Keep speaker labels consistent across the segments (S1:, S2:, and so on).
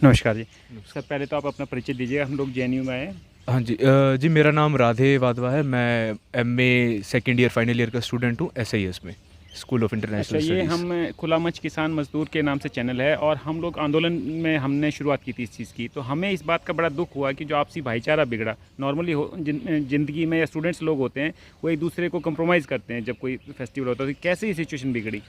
S1: नमस्कार जी। सर पहले तो आप अपना परिचय दीजिएगा, हम लोग जेएनयू में आए हैं।
S2: हाँ जी। जी मेरा नाम राधे वाधवा है। मैं MA second year final year का स्टूडेंट हूँ एसआईएस में, स्कूल ऑफ
S1: अच्छा,
S2: इंटरनेशनल
S1: ये
S2: स्टडीज़।
S1: हम खुला मंच किसान मज़दूर के नाम से चैनल है और हम लोग आंदोलन में हमने शुरुआत की थी इस चीज़ की। तो हमें इस बात का बड़ा दुःख हुआ कि जो आपसी भाईचारा बिगड़ा। नॉर्मली ज़िंदगी में या स्टूडेंट्स लोग होते हैं, वो एक दूसरे को कंप्रोमाइज़ करते हैं जब कोई फेस्टिवल होता है। तो कैसे ये सिचुएशन बिगड़ी?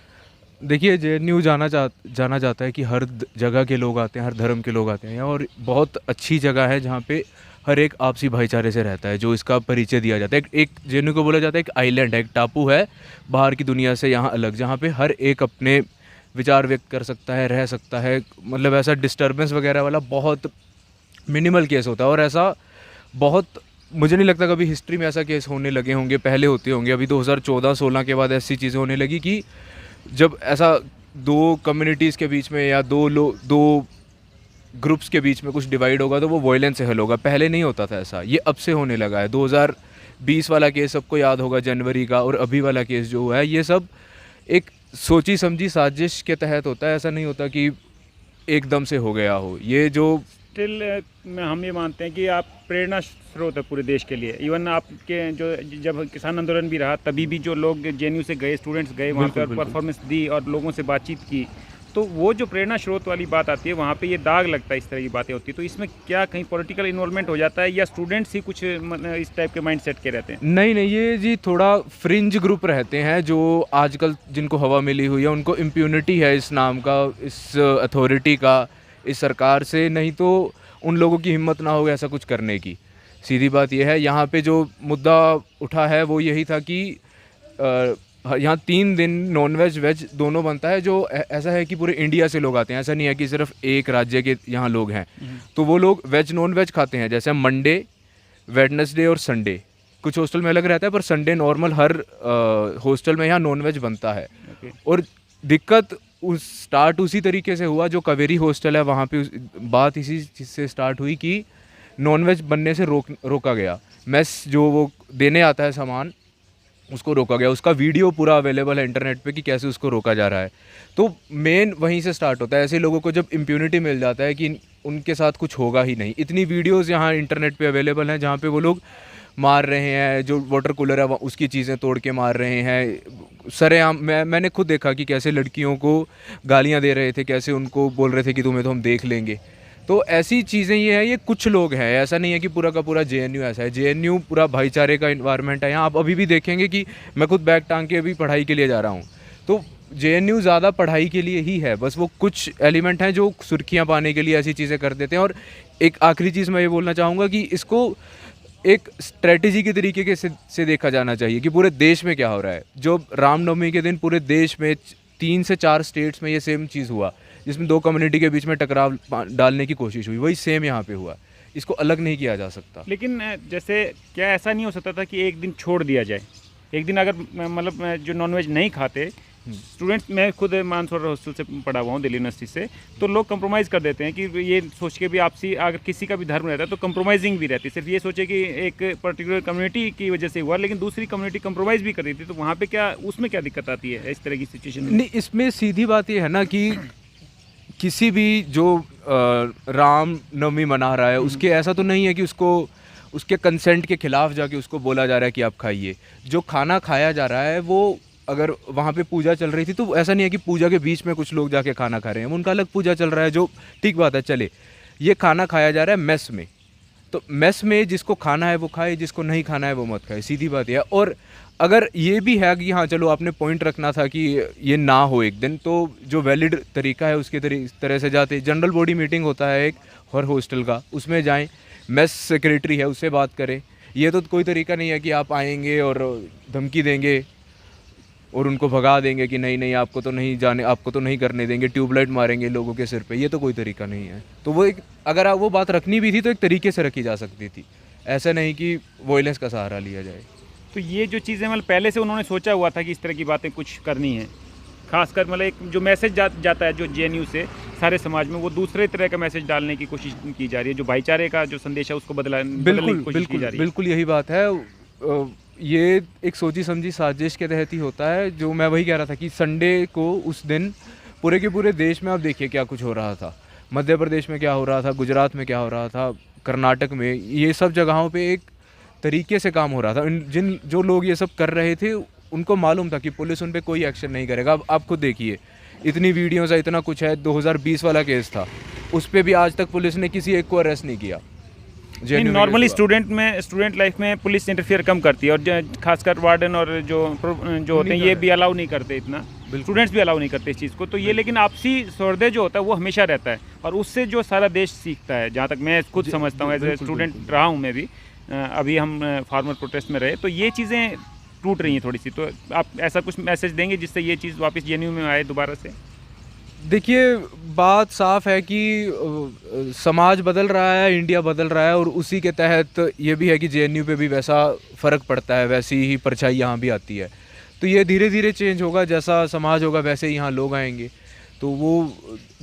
S2: देखिए, जेएनयू जाना जाता है कि हर जगह के लोग आते हैं, हर धर्म के लोग आते हैं, और बहुत अच्छी जगह है जहाँ पे हर एक आपसी भाईचारे से रहता है, जो इसका परिचय दिया जाता है। एक जेएनयू को बोला जाता है एक आइलैंड है, एक टापू है बाहर की दुनिया से यहाँ अलग, जहाँ पे हर एक अपने विचार व्यक्त कर सकता है, रह सकता है। मतलब ऐसा डिस्टर्बेंस वगैरह वाला बहुत मिनिमल केस होता है। और ऐसा बहुत, मुझे नहीं लगता कभी हिस्ट्री में ऐसा केस होने लगे होंगे, पहले होते होंगे। अभी 2014-16 के बाद ऐसी चीज़ें होने लगी कि जब ऐसा दो कम्युनिटीज़ के बीच में या दो ग्रुप्स के बीच में कुछ डिवाइड होगा तो वो वॉयलेंस से हल होगा। पहले नहीं होता था ऐसा, ये अब से होने लगा है। 2020 वाला केस सबको याद होगा, जनवरी का, और अभी वाला केस जो हुआ है, ये सब एक सोची समझी साजिश के तहत होता है। ऐसा नहीं होता कि एकदम से हो गया हो। ये जो
S1: स्टिल में हम ये मानते हैं कि आप प्रेरणा स्रोत है पूरे देश के लिए। इवन आपके जो जब किसान आंदोलन भी रहा, तभी भी जो लोग जेएनयू से गए, स्टूडेंट्स गए वहाँ
S2: बिल्कुल
S1: पर
S2: बिल्कुल।
S1: परफॉर्मेंस दी और लोगों से बातचीत की, तो वो जो प्रेरणा स्रोत वाली बात आती है, वहाँ पे ये दाग लगता है। इस तरह की बातें होती है, तो इसमें क्या कहीं पॉलिटिकल इन्वॉल्वमेंट हो जाता है या स्टूडेंट्स ही कुछ इस टाइप के माइंड सेट के रहते हैं?
S2: नहीं नहीं, ये जी थोड़ा फ्रिंज ग्रुप रहते हैं जो आजकल जिनको हवा मिली हुई है, उनको इम्प्यूनिटी है इस नाम का, इस अथॉरिटी का, इस सरकार से। नहीं तो उन लोगों की हिम्मत ना हो ऐसा कुछ करने की। सीधी बात यह है। यहाँ पे जो मुद्दा उठा है वो यही था कि यहाँ 3 दिन नॉनवेज वेज दोनों बनता है। जो ऐसा है कि पूरे इंडिया से लोग आते हैं, ऐसा नहीं है कि सिर्फ एक राज्य के यहाँ लोग हैं। तो वो लोग वेज नॉन वेज खाते हैं, जैसे मंडे, वेडनेसडे और संडे। कुछ हॉस्टल में अलग रहता है, पर संडे नॉर्मल हर हॉस्टल में यहाँ नॉनवेज बनता है।
S1: ओके।
S2: और दिक्कत स्टार्ट उसी तरीके से हुआ, जो कावेरी हॉस्टल है वहाँ पे बात इसी चीज़ से स्टार्ट हुई कि नॉनवेज बनने से रोका गया। मेस जो वो देने आता है सामान, उसको रोका गया। उसका वीडियो पूरा अवेलेबल है इंटरनेट पे कि कैसे उसको रोका जा रहा है। तो मेन वहीं से स्टार्ट होता है। ऐसे लोगों को जब इम्प्यूनिटी मिल जाता है कि उनके साथ कुछ होगा ही नहीं। इतनी वीडियोस यहाँ इंटरनेट पे अवेलेबल हैं जहाँ पे वो लोग मार रहे हैं, जो वाटर कूलर है उसकी चीज़ें तोड़ के मार रहे हैं सरेआम। मैंने खुद देखा कि कैसे लड़कियों को गालियाँ दे रहे थे, कैसे उनको बोल रहे थे कि तुम्हें तो हम देख लेंगे। तो ऐसी चीज़ें ये हैं, ये कुछ लोग हैं, ऐसा नहीं है कि पूरा का पूरा जेएनयू ऐसा है। जेएनयू पूरा भाईचारे का इन्वायरमेंट है। यहाँ आप अभी भी देखेंगे कि मैं खुद बैग टांग के अभी पढ़ाई के लिए जा रहा हूँ, तो जेएनयू ज़्यादा पढ़ाई के लिए ही है। बस वो कुछ एलिमेंट हैं जो सुर्खियाँ पाने के लिए ऐसी चीज़ें कर देते हैं। और एक आखिरी चीज़ मैं ये बोलना चाहूँगा कि इसको एक स्ट्रेटेजी के तरीके के से देखा जाना चाहिए कि पूरे देश में क्या हो रहा है। जो रामनवमी के दिन पूरे देश में 3 से 4 स्टेट्स में ये सेम चीज़ हुआ, जिसमें 2 कम्युनिटी के बीच में टकराव डालने की कोशिश हुई, वही सेम यहाँ पे हुआ। इसको अलग नहीं किया जा सकता।
S1: लेकिन जैसे क्या ऐसा नहीं हो सकता था कि एक दिन छोड़ दिया जाए? एक दिन अगर मतलब जो नॉनवेज नहीं खाते स्टूडेंट्स, मैं खुद मानसरोवर हॉस्टल से पढ़ा हुआ हूँ, दिल्ली यूनिवर्सिटी से, तो लोग कंप्रोमाइज़ कर देते हैं कि ये सोच के भी आपसी, अगर किसी का भी धर्म रहता है तो कंप्रोमाइजिंग भी रहती है। सिर्फ ये सोचे कि एक पर्टिकुलर कम्युनिटी की वजह से हुआ, लेकिन दूसरी कम्युनिटी कंप्रोमाइज़ भी कर रही थी, तो वहाँ पे क्या, उसमें क्या दिक्कत आती है इस तरह की सिचुएशन में?
S2: नहीं, इसमें सीधी बात ये है ना कि किसी भी जो राम नवमी मना रहा है, उसके ऐसा तो नहीं है कि उसको उसके कंसेंट के खिलाफ जाके उसको बोला जा रहा है कि आप खाइए। जो खाना खाया जा रहा है वो, अगर वहाँ पे पूजा चल रही थी तो ऐसा नहीं है कि पूजा के बीच में कुछ लोग जाके खाना खा रहे हैं, उनका अलग पूजा चल रहा है, जो ठीक बात है, चले। ये खाना खाया जा रहा है मेस में, तो मेस में जिसको खाना है वो खाए, जिसको नहीं खाना है वो मत खाए, सीधी बात है। और अगर ये भी है कि हाँ चलो आपने पॉइंट रखना था कि ये ना हो एक दिन, तो जो वैलिड तरीका है उसके तरह से जाते, जनरल बॉडी मीटिंग होता है एक हर हॉस्टल का, उसमें जाएं, मेस सेक्रेटरी है उससे बात करें। ये तो कोई तरीका नहीं है कि आप आएंगे और धमकी देंगे और उनको भगा देंगे कि नहीं नहीं आपको तो नहीं जाने, आपको तो नहीं करने देंगे, ट्यूबलाइट मारेंगे लोगों के सिर पे। ये तो कोई तरीका नहीं है। तो वो एक, अगर आप वो बात रखनी भी थी तो एक तरीके से रखी जा सकती थी, ऐसा नहीं कि वॉयलेंस का सहारा लिया जाए।
S1: तो ये जो चीज़ें मतलब पहले से उन्होंने सोचा हुआ था कि इस तरह की बातें कुछ करनी है, खासकर मतलब एक जो मैसेज जाता है जो जेएनयू से सारे समाज में, वो दूसरे तरह का मैसेज डालने की कोशिश की जा रही है, जो भाईचारे का जो संदेश है उसको बदलने की कोशिश की जा रही है।
S2: बिल्कुल यही बात है। ये एक सोची समझी साजिश के तहत ही होता है। जो मैं वही कह रहा था कि संडे को उस दिन पूरे के पूरे देश में आप देखिए क्या कुछ हो रहा था। मध्य प्रदेश में क्या हो रहा था, गुजरात में क्या हो रहा था, कर्नाटक में, ये सब जगहों पे एक तरीके से काम हो रहा था। जिन जो लोग ये सब कर रहे थे उनको मालूम था कि पुलिस उन पे कोई एक्शन नहीं करेगा। अब आप खुद देखिए, इतनी वीडियोस है, इतना कुछ है। 2020 वाला केस था, उस पर भी आज तक पुलिस ने किसी एक को अरेस्ट नहीं किया।
S1: नॉर्मली स्टूडेंट लाइफ में पुलिस इंटरफियर कम करती है, और खासकर वार्डन और जो होते हैं ये भी अलाउ नहीं करते इतना, स्टूडेंट्स भी अलाउ नहीं करते इस चीज़ को। तो ये लेकिन आपसी सौहार्द जो होता है वो हमेशा रहता है, और उससे जो सारा देश सीखता है, जहाँ तक मैं खुद समझता हूँ, एज ए स्टूडेंट रहा हूँ मैं भी। अभी हम फार्मर प्रोटेस्ट में रहे, तो ये चीज़ें टूट रही हैं थोड़ी सी। तो आप ऐसा कुछ मैसेज देंगे जिससे ये चीज़ वापस जेएनयू में आए दोबारा से?
S2: देखिए, बात साफ है कि समाज बदल रहा है, इंडिया बदल रहा है, और उसी के तहत ये भी है कि जेएनयू पे भी वैसा फ़र्क पड़ता है, वैसी ही परछाई यहाँ भी आती है। तो ये धीरे धीरे चेंज होगा, जैसा समाज होगा वैसे ही यहाँ लोग आएंगे। तो वो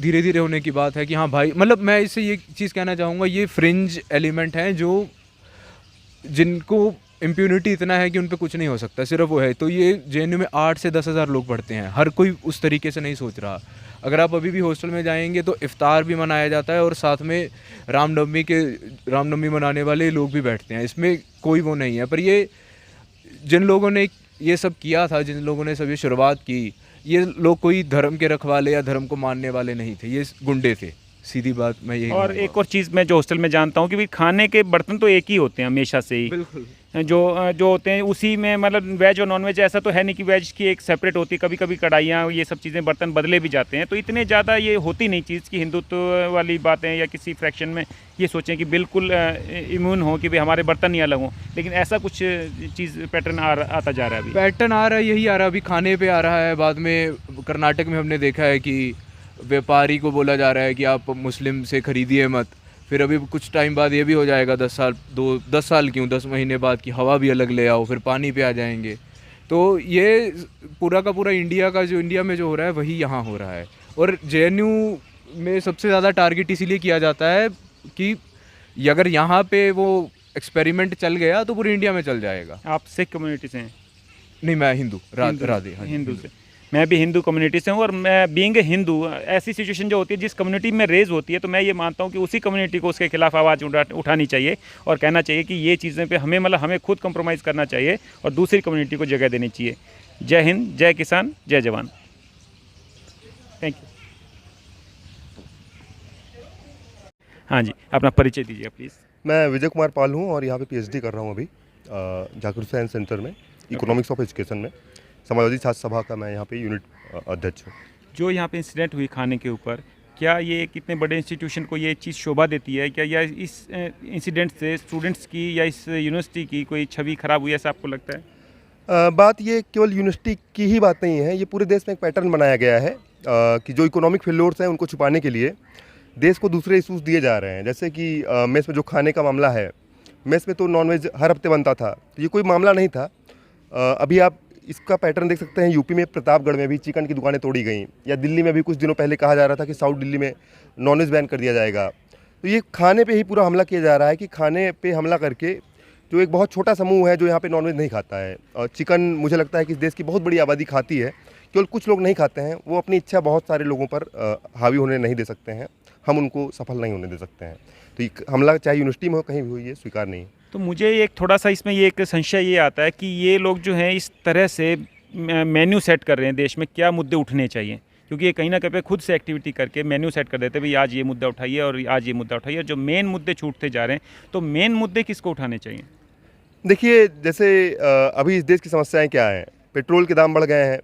S2: धीरे धीरे होने की बात है कि हाँ भाई, मतलब मैं इससे ये चीज़ कहना चाहूँगा, ये फ्रिंज एलिमेंट हैं जो जिनको इम्प्यूनिटी इतना है कि उन पे कुछ नहीं हो सकता, सिर्फ वो है। तो ये जेएनयू में 8 से 10 हज़ार लोग पढ़ते हैं, हर कोई उस तरीके से नहीं सोच रहा। अगर आप अभी भी हॉस्टल में जाएंगे तो इफ्तार भी मनाया जाता है, और साथ में रामनवमी मनाने वाले लोग भी बैठते हैं, इसमें कोई वो नहीं है। पर ये जिन लोगों ने ये सब किया था, जिन लोगों ने सब ये शुरुआत की, ये लोग कोई धर्म के रखवाले या धर्म को मानने वाले नहीं थे, ये गुंडे थे, सीधी बात मैं यही।
S1: और एक और चीज़ मैं जो हॉस्टल में जानता हूँ कि भाई खाने के बर्तन तो एक ही होते हैं हमेशा से ही।
S2: बिल्कुल।
S1: जो होते हैं उसी में, मतलब वेज और नॉन वेज, ऐसा तो है नहीं कि वेज की एक सेपरेट होती है। कभी कभी कढ़ाइयाँ, ये सब चीज़ें, बर्तन बदले भी जाते हैं। तो इतने ज़्यादा ये होती नहीं चीज़ कि हिंदुत्व वाली बातें या किसी फ्रैक्शन में ये सोचें कि बिल्कुल इम्यून हो कि भाई हमारे बर्तन ही अलग हों, लेकिन ऐसा कुछ चीज़ पैटर्न आता जा रहा है। अभी
S2: पैटर्न आ रहा है, यही आ रहा है, अभी खाने पे आ रहा है। बाद में कर्नाटक में हमने देखा है कि व्यापारी को बोला जा रहा है कि आप मुस्लिम से ख़रीदिए मत। फिर अभी कुछ टाइम बाद ये भी हो जाएगा, 10 साल क्यों, 10 महीने बाद की हवा भी अलग ले आओ, फिर पानी पे आ जाएंगे। तो ये पूरा का पूरा इंडिया में जो हो रहा है वही यहाँ हो रहा है। और जेएनयू में सबसे ज़्यादा टारगेट इसीलिए किया जाता है कि अगर यहाँ पे वो एक्सपेरिमेंट चल गया तो पूरी इंडिया में चल जाएगा।
S1: आप सिख कम्युनिटी से हैं?
S2: नहीं, मैं हिंदू, राधे। हाँ,
S1: हिंदू से। मैं भी हिंदू कम्युनिटी से हूँ, और मैं बीइंग ए हिंदू, ऐसी सिचुएशन जो होती है जिस कम्युनिटी में रेज होती है, तो मैं ये मानता हूँ कि उसी कम्युनिटी को उसके खिलाफ आवाज़ उठानी चाहिए, और कहना चाहिए कि ये चीज़ें पे हमें खुद कंप्रोमाइज़ करना चाहिए, और दूसरी कम्युनिटी को जगह देनी चाहिए। जय हिंद, जय किसान, जय जवान। Thank you. हाँ जी, अपना परिचय दीजिए प्लीज़।
S3: मैं विजय कुमार पाल हूँ, और यहाँ पे पीएचडी कर रहा हूँ अभी जाकिर हुसैन सेंटर में, इकोनॉमिक्स ऑफ एजुकेशन में। समाजवादी छात्र सभा का मैं यहाँ पे यूनिट अध्यक्ष हूँ।
S1: जो यहाँ पे इंसिडेंट हुई खाने के ऊपर, क्या ये कितने बड़े इंस्टीट्यूशन को ये चीज़ शोभा देती है क्या, या इस इंसिडेंट से स्टूडेंट्स की या इस यूनिवर्सिटी की कोई छवि खराब हुई, ऐसा आपको लगता है?
S3: बात ये केवल यूनिवर्सिटी की ही बात नहीं है, ये पूरे देश में एक पैटर्न बनाया गया है कि जो इकोनॉमिक फेल्योर्स हैं उनको छुपाने के लिए देश को दूसरे इशूज़ दिए जा रहे हैं। जैसे कि मेस में जो खाने का मामला है, मेस में तो नॉनवेज हर हफ्ते बनता था, तो ये कोई मामला नहीं था। अभी आप इसका पैटर्न देख सकते हैं, यूपी में प्रतापगढ़ में भी चिकन की दुकानें तोड़ी गई, या दिल्ली में भी कुछ दिनों पहले कहा जा रहा था कि साउथ दिल्ली में नॉनवेज बैन कर दिया जाएगा। तो ये खाने पे ही पूरा हमला किया जा रहा है कि खाने पे हमला करके जो एक बहुत छोटा समूह है जो यहाँ पे नॉनवेज नहीं खाता है, और चिकन मुझे लगता है कि इस देश की बहुत बड़ी आबादी खाती है, केवल कुछ लोग नहीं खाते हैं। वो अपनी इच्छा बहुत सारे लोगों पर हावी होने नहीं दे सकते हैं, हम उनको सफल नहीं होने दे सकते हैं। तो ये हमला चाहे यूनिवर्सिटी में हो, कहीं भी हो, ये स्वीकार नहीं है।
S1: तो मुझे एक थोड़ा सा इसमें ये एक संशय ये आता है कि ये लोग जो हैं इस तरह से मेन्यू सेट कर रहे हैं देश में, क्या मुद्दे उठने चाहिए, क्योंकि ये कहीं ना कहीं खुद से एक्टिविटी करके मेन्यू सेट कर देते हैं, भाई आज ये मुद्दा उठाइए और आज ये मुद्दा उठाइए, जो मेन मुद्दे छूटते जा रहे हैं। तो मेन मुद्दे किसको उठाने चाहिए?
S3: देखिए, जैसे अभी इस देश की समस्याएं क्या हैं, पेट्रोल के दाम बढ़ गए हैं,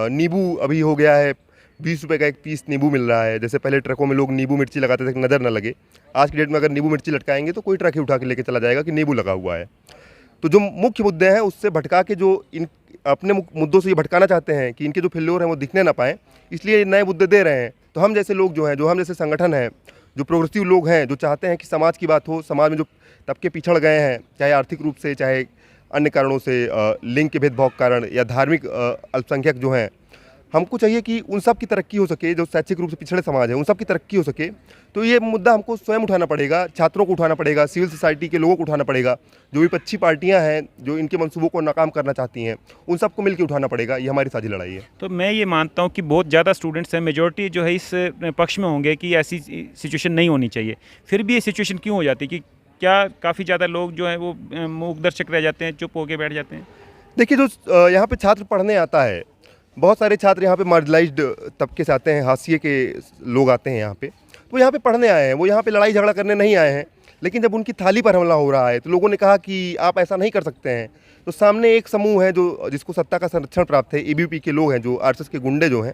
S3: नींबू अभी हो गया है 20 रुपये का एक पीस नींबू मिल रहा है। जैसे पहले ट्रकों में लोग नींबू मिर्ची लगाते थे, नज़र न लगे। आज की डेट में अगर नींबू मिर्ची लटकाएंगे तो कोई ट्रक ही उठा के लेके चला जाएगा कि नींबू लगा हुआ है। तो जो मुख्य मुद्दे हैं उससे भटका के, जो इन अपने मुद्दों से ये भटकाना चाहते हैं कि इनके जो फेल्योर हैं वो दिखने ना पाएँ, इसलिए नए मुद्दे दे रहे हैं। तो हम जैसे लोग जो हैं, जो हम जैसे संगठन हैं, जो प्रोग्रेसिव लोग हैं, जो चाहते हैं कि समाज की बात हो, समाज में जो तबके पिछड़ गए हैं, चाहे आर्थिक रूप से, चाहे अन्य कारणों से, लिंग के भेदभाव के कारण, या धार्मिक अल्पसंख्यक जो हैं, हमको चाहिए कि उन सब की तरक्की हो सके, जो शैक्षिक रूप से पिछड़े समाज है उन सब की तरक्की हो सके। तो ये मुद्दा हमको स्वयं उठाना पड़ेगा, छात्रों को उठाना पड़ेगा, सिविल सोसाइटी के लोगों को उठाना पड़ेगा, जो विपक्षी पार्टियां हैं जो इनके मंसूबों को नाकाम करना चाहती हैं उन सबको मिलकर उठाना पड़ेगा। ये हमारी साझी लड़ाई है।
S1: तो मैं ये मानता हूँ कि बहुत ज़्यादा स्टूडेंट्स हैं, मेजॉरिटी जो है इस पक्ष में होंगे कि ऐसी सिचुएशन नहीं होनी चाहिए। फिर भी ये सिचुएशन क्यों हो जाती है कि क्या काफ़ी ज़्यादा लोग जो हैं वो मूक दर्शक रह जाते हैं, चुप होके बैठ जाते हैं?
S3: देखिए, जो यहाँ पे छात्र पढ़ने आता है, बहुत सारे छात्र यहाँ पे मार्जिनलाइज्ड तबके से आते हैं, हाशिए के लोग आते हैं यहाँ पे, तो यहाँ पे पढ़ने आए हैं, वो यहाँ पे लड़ाई झगड़ा करने नहीं आए हैं। लेकिन जब उनकी थाली पर हमला हो रहा है तो लोगों ने कहा कि आप ऐसा नहीं कर सकते हैं। तो सामने एक समूह है जो जिसको सत्ता का संरक्षण प्राप्त है, एबीवीपी के लोग हैं, जो आरएसएस के गुंडे जो हैं,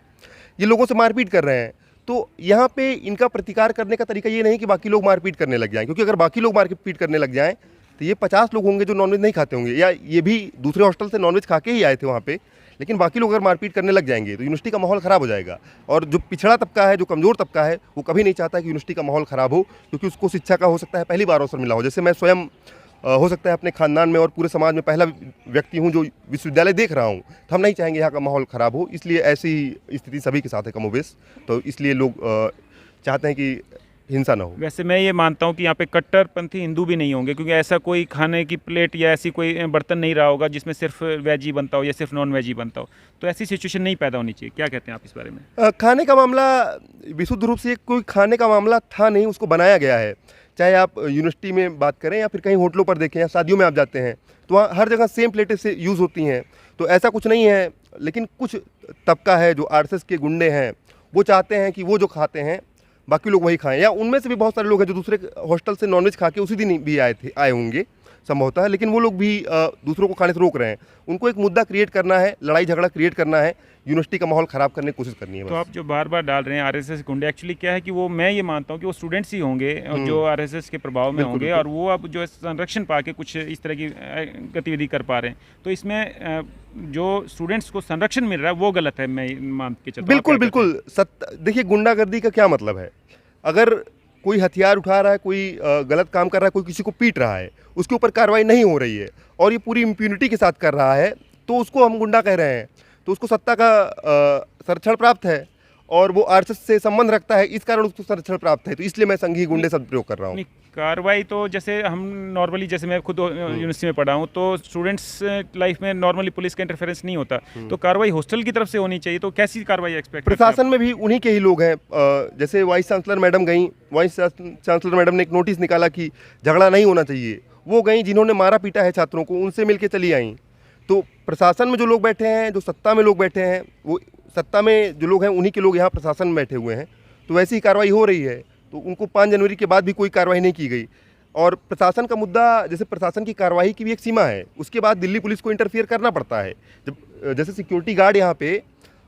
S3: ये लोगों से मारपीट कर रहे हैं। तो यहाँ पे इनका प्रतिकार करने का तरीका ये नहीं कि बाकी लोग मारपीट करने लग जाएं, क्योंकि अगर बाकी लोग मारपीट करने लग जाएं तो ये 50 लोग होंगे जो नॉनवेज नहीं खाते होंगे, या ये भी दूसरे हॉस्टल से नॉनवेज खा के ही आए थे वहाँ पे, लेकिन बाकी लोग अगर मारपीट करने लग जाएंगे तो यूनिवर्सिटी का माहौल ख़राब हो जाएगा। और जो पिछड़ा तबका है, जो कमज़ोर तबका है, वो कभी नहीं चाहता कि यूनिवर्सिटी का माहौल ख़राब हो, क्योंकि उसको शिक्षा का हो सकता है पहली बार अवसर मिला हो। जैसे मैं स्वयं हो सकता है अपने खानदान में और पूरे समाज में पहला व्यक्ति हूँ जो विश्वविद्यालय देख रहा हूँ, तो हम नहीं चाहेंगे यहाँ का माहौल ख़राब हो। इसलिए ऐसी स्थिति सभी के साथ है कमोबेश, तो इसलिए लोग चाहते हैं कि हिंसा ना हो।
S1: वैसे मैं ये मानता हूँ कि यहाँ पे कट्टरपंथी हिंदू भी नहीं होंगे, क्योंकि ऐसा कोई खाने की प्लेट या ऐसी कोई बर्तन नहीं रहा होगा जिसमें सिर्फ वेज ही बनता हो या सिर्फ नॉन वेज ही बनता हो। तो ऐसी सिचुएशन नहीं पैदा होनी चाहिए। क्या कहते हैं आप इस बारे में?
S3: खाने का मामला विशुद्ध रूप से कोई खाने का मामला था नहीं, उसको बनाया गया है। चाहे आप यूनिवर्सिटी में बात करें या फिर कहीं होटलों पर देखें या शादियों में आप जाते हैं तो वहाँ हर जगह सेम प्लेटें से यूज़ होती हैं, तो ऐसा कुछ नहीं है। लेकिन कुछ तबका है जो आरएसएस के गुंडे हैं, वो चाहते हैं कि वो जो खाते हैं बाकी लोग वही खाएं, या उनमें से भी बहुत सारे लोग हैं जो दूसरे हॉस्टल से नॉनवेज खा के उसी दिन भी आए होंगे संभवतः है, लेकिन वो लोग भी दूसरों को खाने से रोक रहे हैं। उनको एक मुद्दा क्रिएट करना है, लड़ाई झगड़ा क्रिएट करना है, यूनिवर्सिटी का माहौल ख़राब करने की कोशिश करनी है।
S1: तो आप जो बार बार डाल रहे हैं आरएसएस गुंडे, एक्चुअली क्या है कि वो, मैं ये मानता हूँ कि वो स्टूडेंट्स ही होंगे जो आरएसएस के प्रभाव में होंगे, और वो अब जो संरक्षण पाके कुछ इस तरह की गतिविधि कर पा रहे हैं। तो इसमें जो स्टूडेंट्स को संरक्षण मिल रहा है वो गलत है, मैं मान के चलता हूँ।
S3: बिल्कुल बिल्कुल। देखिए, गुंडागर्दी का क्या मतलब है? अगर कोई हथियार उठा रहा है, कोई गलत काम कर रहा है, कोई किसी को पीट रहा है, उसके ऊपर कार्रवाई नहीं हो रही है और ये पूरी इम्प्यूनिटी के साथ कर रहा है, तो उसको हम गुंडा कह रहे हैं। तो उसको सत्ता का संरक्षण प्राप्त है और वो आरएसएस से संबंध रखता है, इस कारण उसको संरक्षण प्राप्त है। तो इसलिए मैं संघीय गुंडे शब्द प्रयोग कर रहा हूँ।
S1: कार्रवाई तो जैसे हम नॉर्मली, जैसे मैं खुद यूनिवर्सिटी में पढ़ा हूँ, तो स्टूडेंट्स लाइफ में नॉर्मली पुलिस का इंटरफेरेंस नहीं होता, तो कार्रवाई हॉस्टल की तरफ से होनी चाहिए। तो कैसी कार्रवाई एक्सपेक्ट?
S3: प्रशासन में भी उन्हीं के ही लोग हैं। जैसे वाइस चांसलर मैडम गई, वाइस चांसलर मैडम ने एक नोटिस निकाला कि झगड़ा नहीं होना चाहिए, वो गई, जिन्होंने मारा पीटा है छात्रों को उनसे मिलके चली आई। तो प्रशासन में जो लोग बैठे हैं, जो सत्ता में लोग बैठे हैं, वो सत्ता में जो लोग हैं उन्हीं के लोग यहाँ प्रशासन में बैठे हुए हैं, तो वैसी ही कार्रवाई हो रही है। तो उनको 5 जनवरी के बाद भी कोई कार्रवाई नहीं की गई। और प्रशासन का मुद्दा, जैसे प्रशासन की कार्रवाई की भी एक सीमा है, उसके बाद दिल्ली पुलिस को इंटरफियर करना पड़ता है। जब जैसे सिक्योरिटी गार्ड यहाँ पे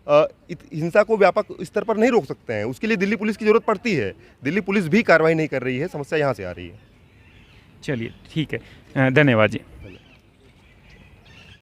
S3: हिंसा को व्यापक स्तर पर नहीं रोक सकते हैं, उसके लिए दिल्ली पुलिस की ज़रूरत पड़ती है। दिल्ली पुलिस भी कार्रवाई नहीं कर रही है, समस्या यहाँ से आ रही है।
S1: चलिए, ठीक है, धन्यवाद जी।